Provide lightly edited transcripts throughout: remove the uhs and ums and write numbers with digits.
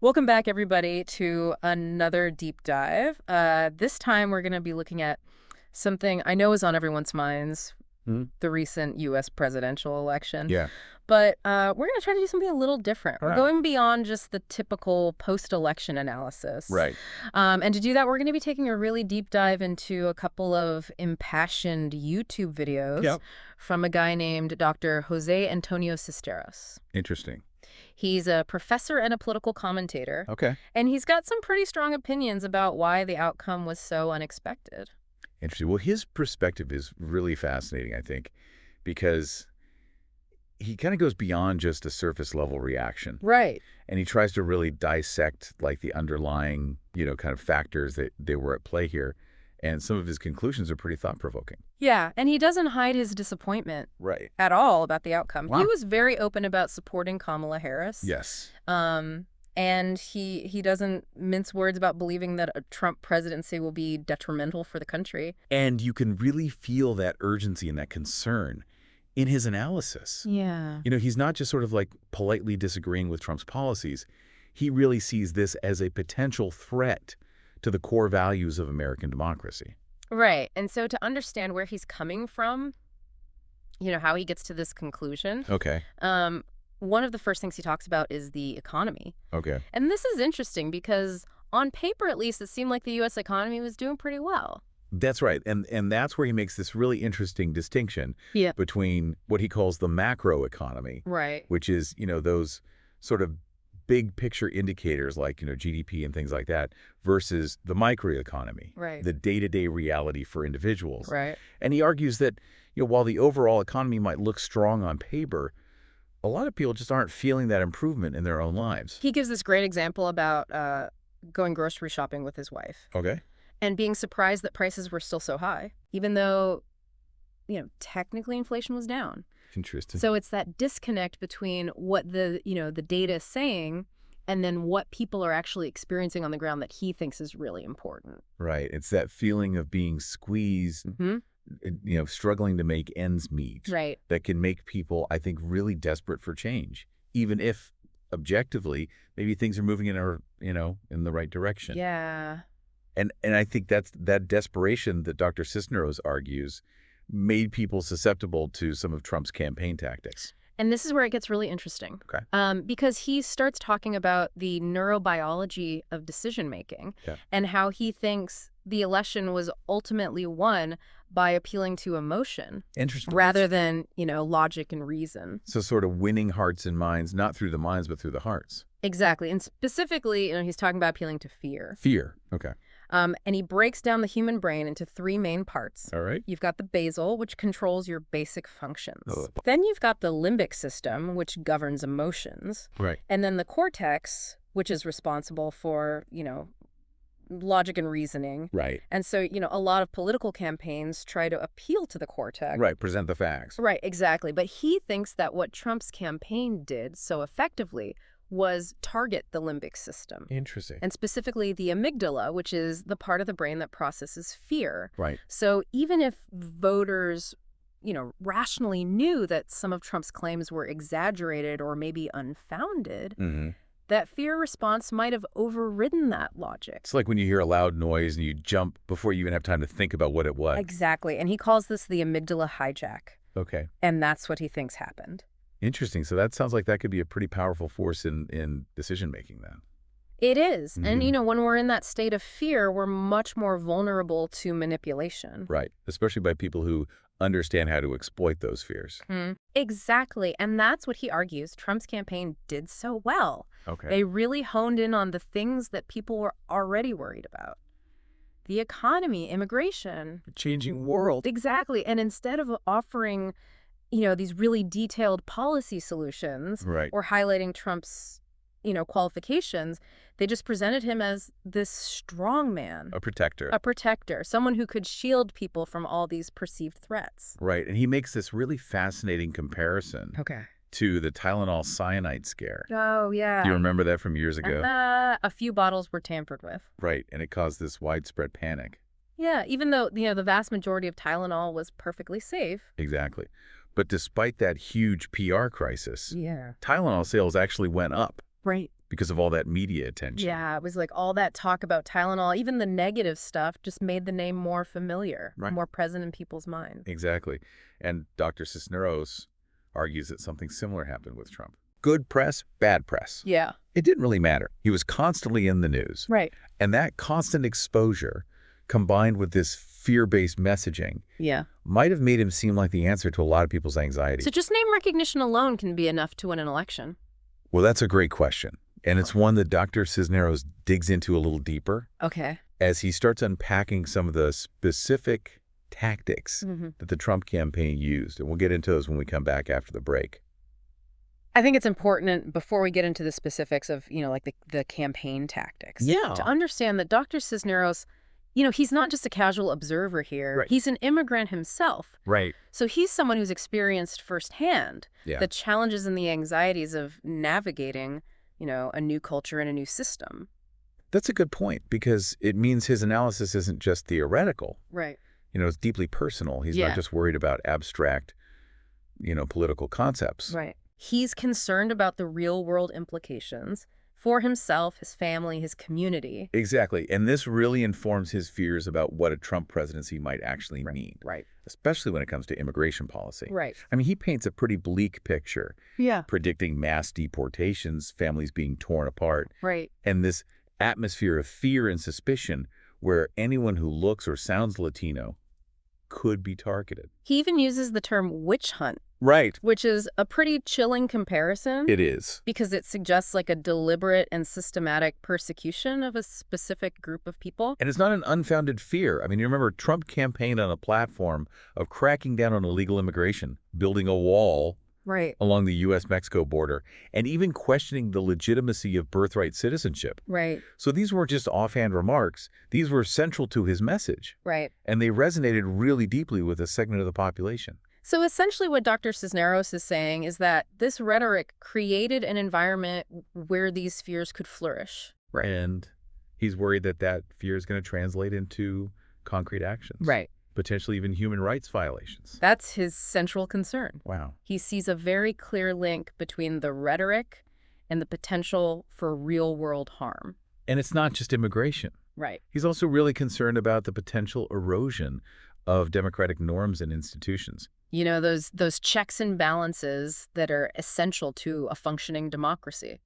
Welcome back, everybody, to another deep dive. This time, we're going to be looking at something I know is on everyone's minds, the recent U.S. presidential election. Yeah. But we're going to try to do something a little different. All We're right. going beyond just the typical post-election analysis. Right. And to do that, we're going to be taking a really deep dive into a couple of impassioned YouTube videos from a guy named Dr. Jose Antonio Cisneros. Interesting. He's a professor and a political commentator. Okay. And he's got some pretty strong opinions about why the outcome was so unexpected. Interesting. Well, his perspective is really fascinating, I think, because he kind of goes beyond just a surface level reaction. Right. And he tries to really dissect like the underlying, kind of factors that they were at play here. And some of his conclusions are pretty thought-provoking. Yeah, and he doesn't hide his disappointment at all about the outcome. Wow. He was very open about supporting KamalaHarris. Yes. And he doesn't mince words about believing that a Trump presidency will be detrimental for the country. And you can really feel that urgency and that concern in his analysis. Yeah. He's not just sort of like politely disagreeing with Trump's policies. He really sees this as a potential threat to the core values of American democracy. Right. And so to understand where he's coming from, how he gets to this conclusion. Okay. One of the first things he talks about is the economy. Okay. And this is interesting because on paper, at least, it seemed like the U.S. economy was doing pretty well. That's right. And that's where he makes this really interesting distinction between what he calls the macro economy, right, which is, those sort of big picture indicators like, GDP and things like that versus the microeconomy, right, the day-to-day reality for individuals. Right. And he argues that, while the overall economy might look strong on paper, a lot of people just aren't feeling that improvement in their own lives. He gives this great example about going grocery shopping with his wife. Okay. And being surprised that prices were still so high, even though, technically inflation was down. Interesting. So it's that disconnect between what the data is saying and then what people are actually experiencing on the ground that he thinks is really important. Right. It's that feeling of being squeezed, struggling to make ends meet. Right. That can make people, I think, really desperate for change, even if objectively maybe things are moving in the right direction. Yeah. And I think that's that desperation that Dr. Cisneros argues made people susceptible to some of Trump's campaign tactics. And this is where it gets really interesting. Okay. Because he starts talking about the neurobiology of decision-making and how he thinks the election was ultimately won by appealing to emotion rather than, logic and reason. So sort of winning hearts and minds, not through the minds, but through the hearts. Exactly. And specifically, he's talking about appealing to fear. Fear. Okay. And he breaks down the human brain into three main parts. All right. You've got the basal, which controls your basic functions. Oh. Then you've got the limbic system, which governs emotions. Right. And then the cortex, which is responsible for, logic and reasoning. Right. And so, a lot of political campaigns try to appeal to the cortex. Right. Present the facts. Right, exactly. But he thinks that what Trump's campaign did so effectively was target the limbic system. Interesting. And specifically the amygdala, which is the part of the brain that processes fear. Right. So even if voters, rationally knew that some of Trump's claims were exaggerated or maybe unfounded, that fear response might have overridden that logic. It's like when you hear a loud noise and you jump before you even have time to think about what it was. Exactly. And he calls this the amygdala hijack. Okay. And that's what he thinks happened. Interesting. So that sounds like that could be a pretty powerful force in decision-making then. It is. And, when we're in that state of fear, we're much more vulnerable to manipulation. Right. Especially by people who understand how to exploit those fears. Exactly. And that's what he argues Trump's campaign did so well. Okay. They really honed in on the things that people were already worried about. The economy, immigration. The changing world. Exactly. And instead of offering these really detailed policy solutions or highlighting Trump's, qualifications, they just presented him as this strong man. A protector. A protector, someone who could shield people from all these perceived threats. Right. And he makes this really fascinating comparison to the Tylenol cyanide scare. Oh, yeah. Do you remember that from years ago? A few bottles were tampered with. Right. And it caused this widespread panic. Yeah, even though, the vast majority of Tylenol was perfectly safe. Exactly. But despite that huge PR crisis, Tylenol sales actually went up. Right. because of all that media attention. Yeah, it was like all that talk about Tylenol, even the negative stuff, just made the name more familiar, more present in people's minds. Exactly. And Dr. Cisneros argues that something similar happened with Trump. Good press, bad press. Yeah. It didn't really matter. He was constantly in the news. Right. And that constant exposure, combined with this fear-based messaging, might have made him seem like the answer to a lot of people's anxiety. So just name recognition alone can be enough to win an election. Well, that's a great question. And it's one that Dr. Cisneros digs into a little deeper. Okay. As he starts unpacking some of the specific tactics that the Trump campaign used. And we'll get into those when we come back after the break. I think it's important, before we get into the specifics of, like the campaign tactics, to understand that Dr. Cisneros, he's not just a casual observer here. Right. He's an immigrant himself. Right. So he's someone who's experienced firsthand the challenges and the anxieties of navigating, a new culture and a new system. That's a good point, because it means his analysis isn't just theoretical. Right. It's deeply personal. He's not just worried about abstract, political concepts. Right. He's concerned about the real-world implications for himself, his family, his community. Exactly. And this really informs his fears about what a Trump presidency might actually mean. Right. Especially when it comes to immigration policy. Right. I mean, he paints a pretty bleak picture. Yeah. Predicting mass deportations, families being torn apart. Right. And this atmosphere of fear and suspicion where anyone who looks or sounds Latino could be targeted. He even uses the term witch hunt. Right. Which is a pretty chilling comparison. It is. Because it suggests like a deliberate and systematic persecution of a specific group of people. And it's not an unfounded fear. I mean, you remember Trump campaigned on a platform of cracking down on illegal immigration, building a wall along the U.S.-Mexico border, and even questioning the legitimacy of birthright citizenship. Right. So these weren't just offhand remarks. These were central to his message. Right. And they resonated really deeply with a segment of the population. So essentially what Dr. Cisneros is saying is that this rhetoric created an environment where these fears could flourish. Right. And he's worried that that fear is going to translate into concrete actions. Right. Potentially even human rights violations. That's his central concern. Wow. He sees a very clear link between the rhetoric and the potential for real-world harm. And it's not just immigration. Right. He's also really concerned about the potential erosion of democratic norms and institutions. Those checks and balances that are essential to a functioning democracy.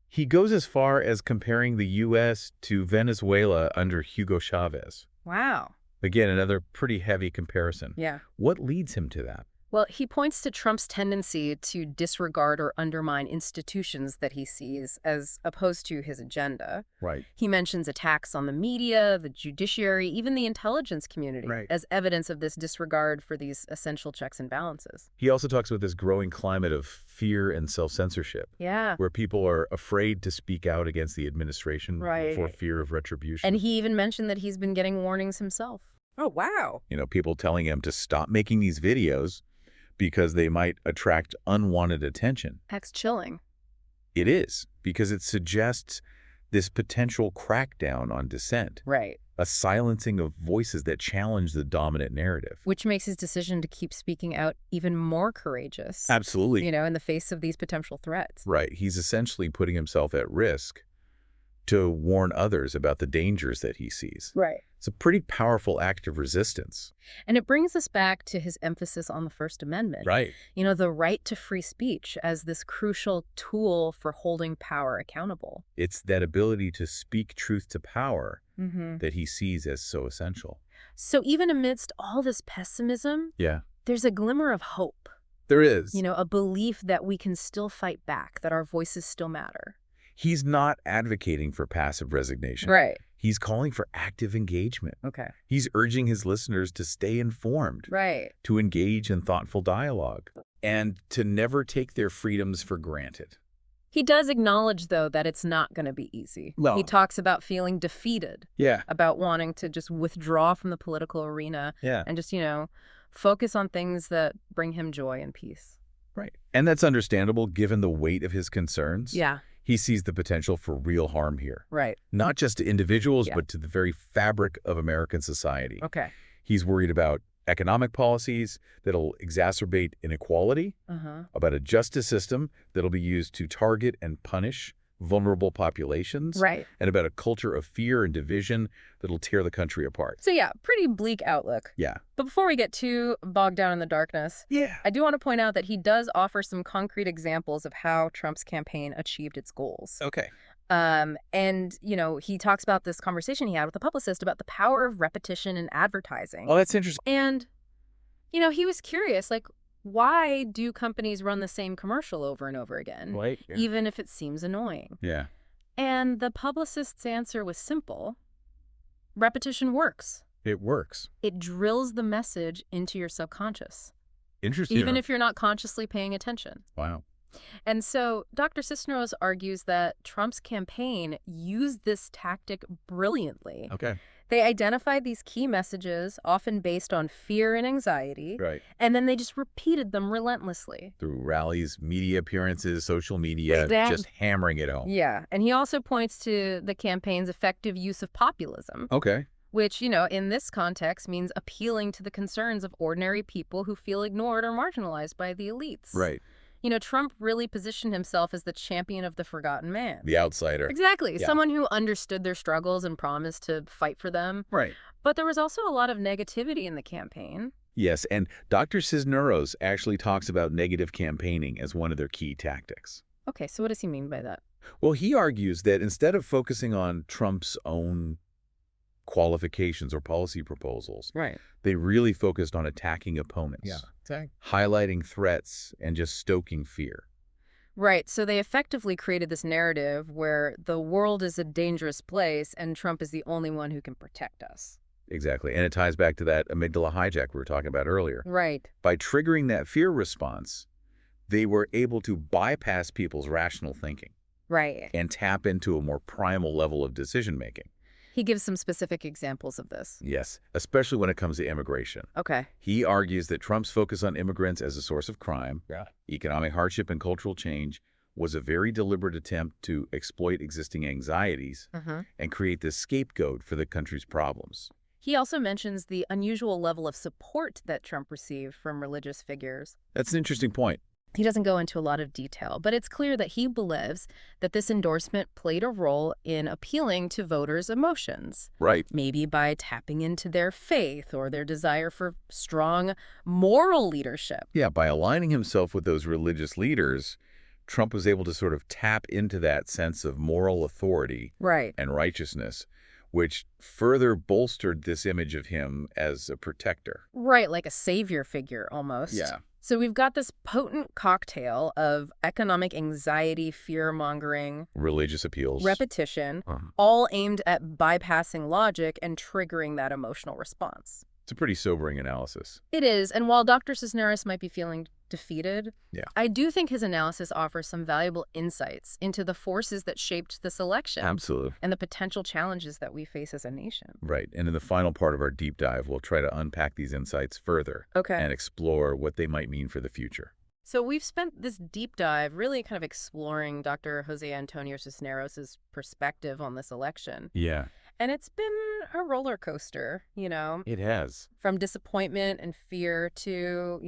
He goes as far as comparing the U.S. to Venezuela under Hugo Chavez. Wow. Again, another pretty heavy comparison. Yeah. What leads him to that? Well, he points to Trump's tendency to disregard or undermine institutions that he sees as opposed to his agenda. Right. He mentions attacks on the media, the judiciary, even the intelligence community as evidence of this disregard for these essential checks and balances. He also talks about this growing climate of fear and self-censorship. Yeah. Where people are afraid to speak out against the administration for fear of retribution. And he even mentioned that he's been getting warnings himself. Oh, wow. People telling him to stop making these videos because they might attract unwanted attention. That's chilling. It is, because it suggests this potential crackdown on dissent. Right. A silencing of voices that challenge the dominant narrative. Which makes his decision to keep speaking out even more courageous. Absolutely. In the face of these potential threats. Right. He's essentially putting himself at risk to warn others about the dangers that he sees. Right. It's a pretty powerful act of resistance. And it brings us back to his emphasis on the First Amendment. Right. The right to free speech as this crucial tool for holding power accountable. It's that ability to speak truth to power that he sees as so essential. So even amidst all this pessimism, there's a glimmer of hope. There is. A belief that we can still fight back, that our voices still matter. He's not advocating for passive resignation. Right. He's calling for active engagement. Okay. He's urging his listeners to stay informed. Right. To engage in thoughtful dialogue. And to never take their freedoms for granted. He does acknowledge, though, that it's not going to be easy. No. He talks about feeling defeated. Yeah. About wanting to just withdraw from the political arena. Yeah. And just, focus on things that bring him joy and peace. Right. And that's understandable given the weight of his concerns. Yeah. He sees the potential for real harm here. Right. Not just to individuals, but to the very fabric of American society. Okay. He's worried about economic policies that'll exacerbate inequality, about a justice system that'll be used to target and punish vulnerable populations, right, and about a culture of fear and division that'll tear the country apart. So yeah, pretty bleak outlook. Yeah. But before we get too bogged down in the darkness, I do want to point out that he does offer some concrete examples of how Trump's campaign achieved its goals. Okay. And, he talks about this conversation he had with a publicist about the power of repetition in advertising. Oh, that's interesting. And, he was curious, like, why do companies run the same commercial over and over again, even if it seems annoying? Yeah. And the publicist's answer was simple. Repetition works. It works. It drills the message into your subconscious. Interesting. Even if you're not consciously paying attention. Wow. And so Dr. Cisneros argues that Trump's campaign used this tactic brilliantly. Okay. They identified these key messages, often based on fear and anxiety, and then they just repeated them relentlessly. Through rallies, media appearances, social media, just hammering it home. Yeah, and he also points to the campaign's effective use of populism. Okay. Which, in this context means appealing to the concerns of ordinary people who feel ignored or marginalized by the elites. Right. Trump really positioned himself as the champion of the forgotten man. The outsider. Exactly. Yeah. Someone who understood their struggles and promised to fight for them. Right. But there was also a lot of negativity in the campaign. Yes, and Dr. Cisneros actually talks about negative campaigning as one of their key tactics. Okay, so what does he mean by that? Well, he argues that instead of focusing on Trump's own qualifications or policy proposals, they really focused on attacking opponents, highlighting threats, and just stoking fear. Right, so they effectively created this narrative where the world is a dangerous place and Trump is the only one who can protect us. Exactly, and it ties back to that amygdala hijack we were talking about earlier. Right. By triggering that fear response, they were able to bypass people's rational thinking. Right. And tap into a more primal level of decision-making. He gives some specific examples of this. Yes, especially when it comes to immigration. Okay. He argues that Trump's focus on immigrants as a source of crime, economic hardship, and cultural change was a very deliberate attempt to exploit existing anxieties and create this scapegoat for the country's problems. He also mentions the unusual level of support that Trump received from religious figures. That's an interesting point. He doesn't go into a lot of detail, but it's clear that he believes that this endorsement played a role in appealing to voters' emotions. Right. Maybe by tapping into their faith or their desire for strong moral leadership. Yeah, by aligning himself with those religious leaders, Trump was able to sort of tap into that sense of moral authority and righteousness, which further bolstered this image of him as a protector. Right, like a savior figure almost. Yeah. So we've got this potent cocktail of economic anxiety, fear-mongering, religious appeals, repetition, all aimed at bypassing logic and triggering that emotional response. It's a pretty sobering analysis. It is, and while Dr. Cisneros might be feeling defeated, I do think his analysis offers some valuable insights into the forces that shaped this election. Absolutely. And the potential challenges that we face as a nation. Right, and in the final part of our deep dive, we'll try to unpack these insights further and explore what they might mean for the future. So we've spent this deep dive really kind of exploring Dr. Jose Antonio Cisneros' perspective on this election. Yeah. And it's been a roller coaster, It has. From disappointment and fear to,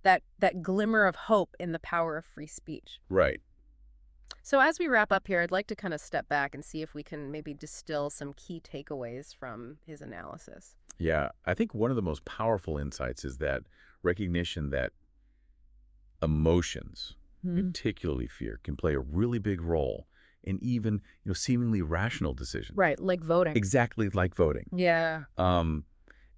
that glimmer of hope in the power of free speech. Right. So as we wrap up here, I'd like to kind of step back and see if we can maybe distill some key takeaways from his analysis. Yeah, I think one of the most powerful insights is that recognition that emotions, particularly fear, can play a really big role in even, seemingly rational decisions. Right, like voting. Exactly like voting. Yeah. And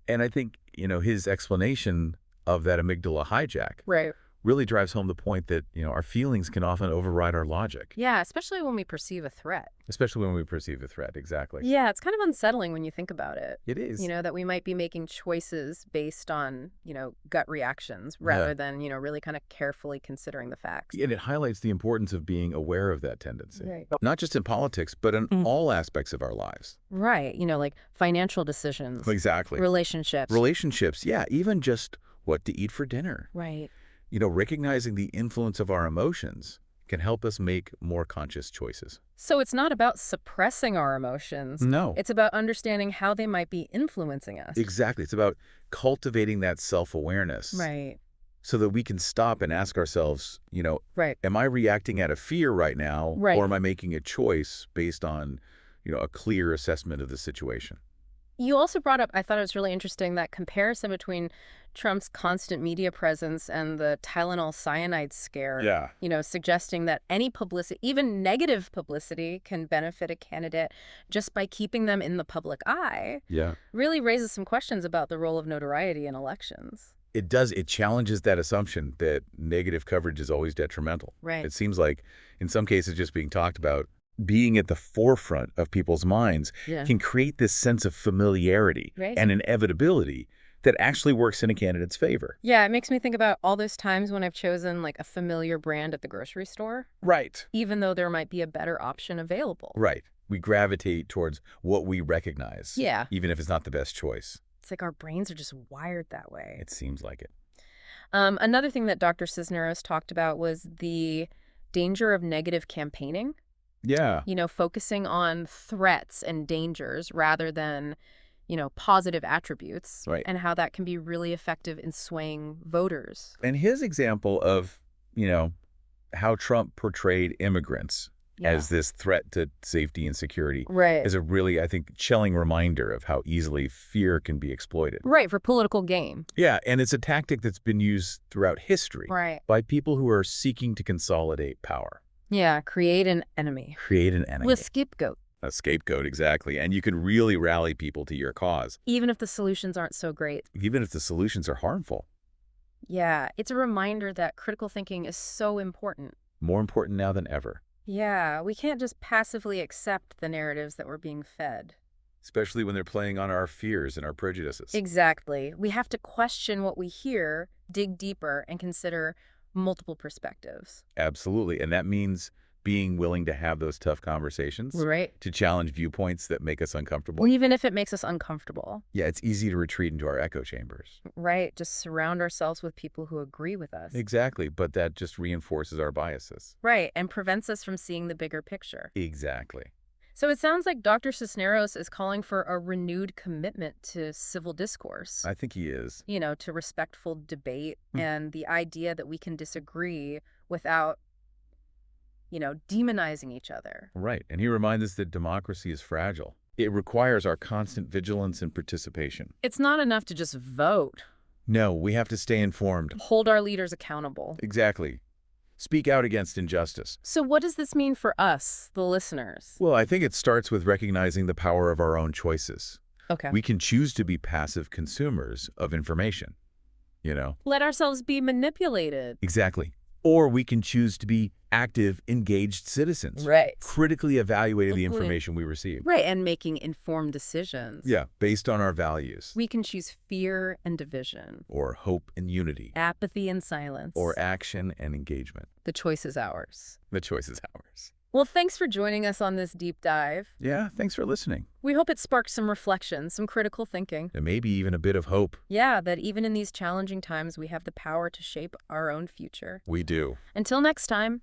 I think, his explanation of that amygdala hijack really drives home the point that, our feelings can often override our logic. Yeah, especially when we perceive a threat. Especially when we perceive a threat, exactly. Yeah, it's kind of unsettling when you think about it. It is. That we might be making choices based on, gut reactions rather than, really kind of carefully considering the facts. And it highlights the importance of being aware of that tendency. Right. Not just in politics, but in all aspects of our lives. Right. Like financial decisions. Exactly. Relationships. Relationships, yeah. Even just what to eat for dinner. Right. Recognizing the influence of our emotions can help us make more conscious choices. So it's not about suppressing our emotions. No. It's about understanding how they might be influencing us. Exactly. It's about cultivating that self-awareness. Right. so that we can stop and ask ourselves, am I reacting out of fear right now, or am I making a choice based on, a clear assessment of the situation? You also brought up, I thought it was really interesting, that comparison between Trump's constant media presence and the Tylenol cyanide scare. Yeah. Suggesting that any publicity, even negative publicity, can benefit a candidate just by keeping them in the public eye. Yeah. Really raises some questions about the role of notoriety in elections. It does. It challenges that assumption that negative coverage is always detrimental. Right. It seems like, in some cases, just being talked about, being at the forefront of people's minds can create this sense of familiarity and inevitability that actually works in a candidate's favor. Yeah, it makes me think about all those times when I've chosen like a familiar brand at the grocery store. Right. Even though there might be a better option available. Right. We gravitate towards what we recognize. Yeah. Even if it's not the best choice. It's like our brains are just wired that way. It seems like it. Another thing that Dr. Cisneros talked about was the danger of negative campaigning. Yeah. Focusing on threats and dangers rather than, positive attributes. Right. And how that can be really effective in swaying voters. And his example of, how Trump portrayed immigrants as this threat to safety and security is a really, I think, chilling reminder of how easily fear can be exploited. Right, for political gain. Yeah, and it's a tactic that's been used throughout history by people who are seeking to consolidate power. Yeah, create an enemy. Create an enemy. With scapegoat. A scapegoat, exactly. And you can really rally people to your cause. Even if the solutions aren't so great. Even if the solutions are harmful. Yeah, it's a reminder that critical thinking is so important. More important now than ever. Yeah, we can't just passively accept the narratives that we're being fed. Especially when they're playing on our fears and our prejudices. Exactly. We have to question what we hear, dig deeper, and consider multiple perspectives. Absolutely. And that means being willing to have those tough conversations. Right. To challenge viewpoints that make us uncomfortable. Well, even if it makes us uncomfortable. Yeah, it's easy to retreat into our echo chambers. Right. Just surround ourselves with people who agree with us. Exactly. But that just reinforces our biases. Right. And prevents us from seeing the bigger picture. Exactly. So it sounds like Dr. Cisneros is calling for a renewed commitment to civil discourse. I think he is. To respectful debate and the idea that we can disagree without, demonizing each other. Right. And he reminds us that democracy is fragile. It requires our constant vigilance and participation. It's not enough to just vote. No, we have to stay informed. Hold our leaders accountable. Exactly. Speak out against injustice. So what does this mean for us, the listeners? Well, I think it starts with recognizing the power of our own choices. Okay. We can choose to be passive consumers of information, Let ourselves be manipulated. Exactly. Or we can choose to be active, engaged citizens. Right. Critically evaluating the information we receive. Right, and making informed decisions. Yeah, based on our values. We can choose fear and division. Or hope and unity. Apathy and silence. Or action and engagement. The choice is ours. The choice is ours. Well, thanks for joining us on this deep dive. Yeah, thanks for listening. We hope it sparked some reflection, some critical thinking. And maybe even a bit of hope. Yeah, that even in these challenging times, we have the power to shape our own future. We do. Until next time.